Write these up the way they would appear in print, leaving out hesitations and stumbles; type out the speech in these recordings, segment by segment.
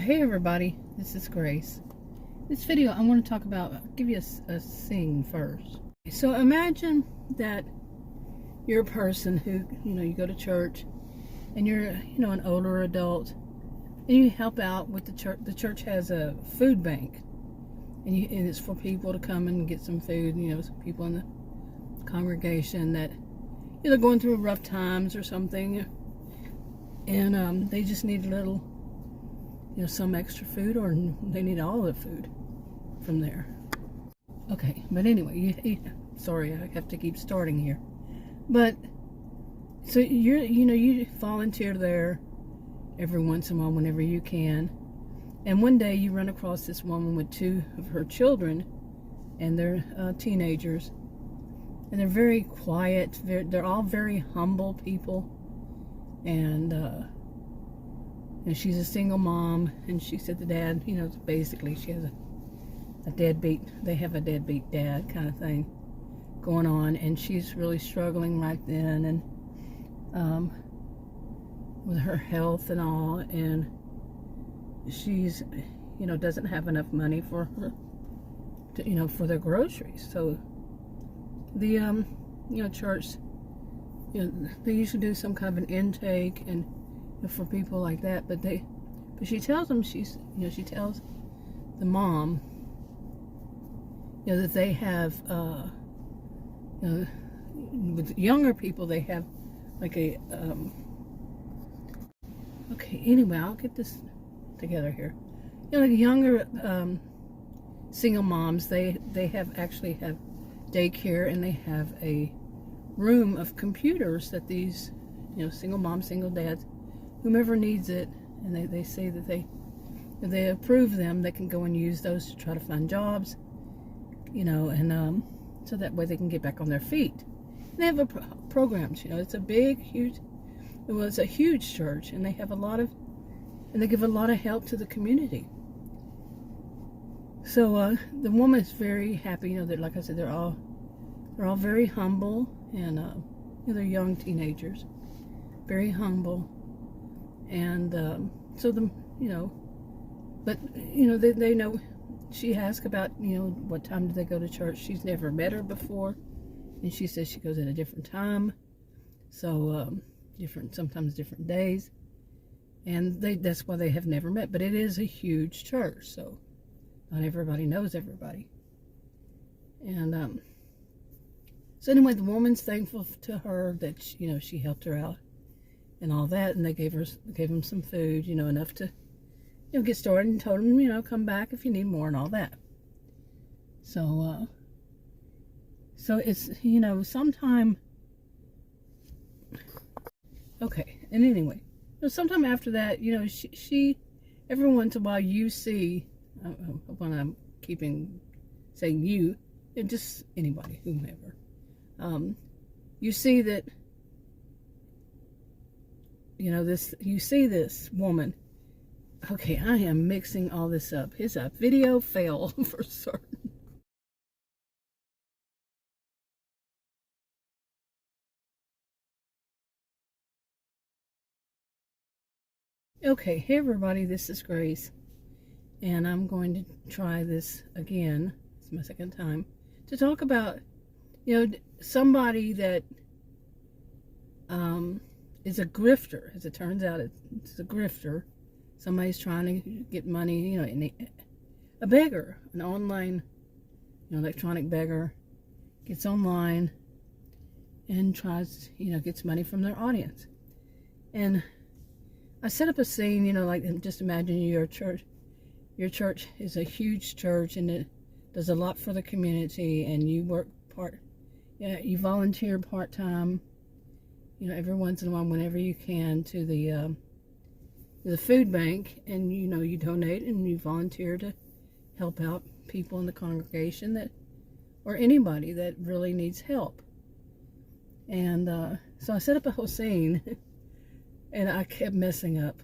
Hey everybody, this is Grace. This video I want to talk about, I'll give you a scene first. So imagine that you're a person who, you go to church and you're, an older adult and you help out with the church. The church has a food bank and it's for people to come and get some food, some people in the congregation that either going through rough times or something and they just need a little some extra food, or they need all the food from there. Okay, but anyway, sorry, I have to keep starting here. But so you volunteer there every once in a while whenever you can, and one day you run across this woman with two of her children, and they're teenagers, and they're very quiet. They're all very humble people, and she's a single mom, and she said the dad, basically she has a deadbeat, they have a deadbeat dad kind of thing going on, and she's really struggling right then, and with her health and all, and she's, doesn't have enough money for her, for their groceries. So the, church, they usually do some kind of an intake and for people like that, but she tells them she tells the mom, that they have, with younger people they have like a, okay, anyway, I'll get this together here. Like younger single moms, they actually have daycare, and they have a room of computers that these, single moms, single dads, whomever needs it, and they say that if they approve them, they can go and use those to try to find jobs, and so that way they can get back on their feet. And they have programs, it's a big, huge, it's a huge church, and they have and they give a lot of help to the community. So the woman is very happy, that, like I said, they're all very humble, and they're young teenagers, very humble. And so but they know. She asked about what time did they go to church. She's never met her before, and she says she goes at a different time, so sometimes different days, and that's why they have never met. But it is a huge church, so not everybody knows everybody. And so anyway, the woman's thankful to her that she helped her out and all that, and they gave them some food, enough to, get started, and told them, come back if you need more and all that. So, so it's, sometime, okay, and anyway, sometime after that, she every once in a while you see, when I'm saying you, just anybody, whomever, you see that, you see this woman. Okay, I am mixing all this up. It's a video fail for certain. Okay, hey everybody, this is Grace, and I'm going to try this again. It's my second time to talk about, somebody that is a grifter. As it turns out, it's a grifter. Somebody's trying to get money, a beggar, an online, electronic beggar, gets online and tries, gets money from their audience. And I set up a scene, like, just imagine your church is a huge church, and it does a lot for the community, and you work you volunteer part-time, every once in a while, whenever you can, to the food bank, and you donate and you volunteer to help out people in the congregation or anybody that really needs help. And so I set up a whole scene, and I kept messing up.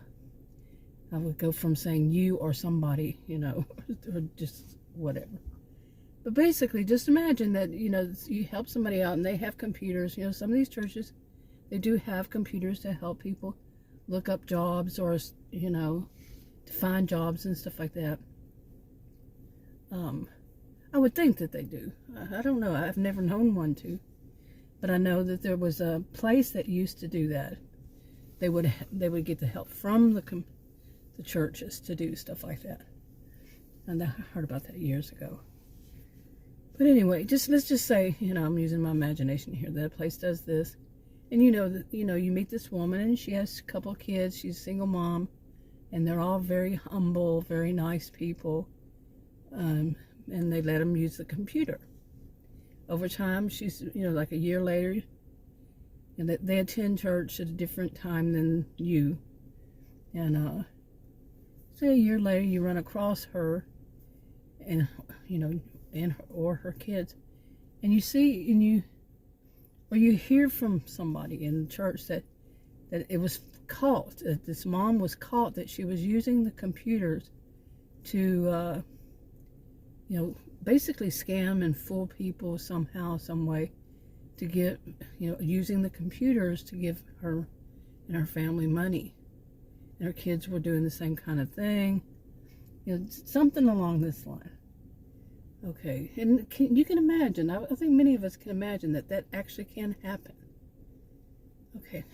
I would go from saying you or somebody, or just whatever. But basically, just imagine that, you help somebody out, and they have computers. Some of these churches, they do have computers to help people look up jobs, or to find jobs and stuff like that. I would think that they do. I don't know. I've never known one to. But I know that there was a place that used to do that. They would get the help from the churches to do stuff like that. And I heard about that years ago. But anyway, let's just say, I'm using my imagination here, that a place does this. And you meet this woman and she has a couple of kids. She's a single mom. And they're all very humble, very nice people. And they let them use the computer. Over time, she's, like a year later, and they attend church at a different time than you. And say a year later, you run across her, and or her kids, and you see, or you hear from somebody in the church that it was caught, that this mom was caught, that she was using the computers to, basically scam and fool people somehow, some way, to get, using the computers to give her and her family money. And her kids were doing the same kind of thing, something along this line. Okay, and you can imagine, I think many of us can imagine that actually can happen. Okay.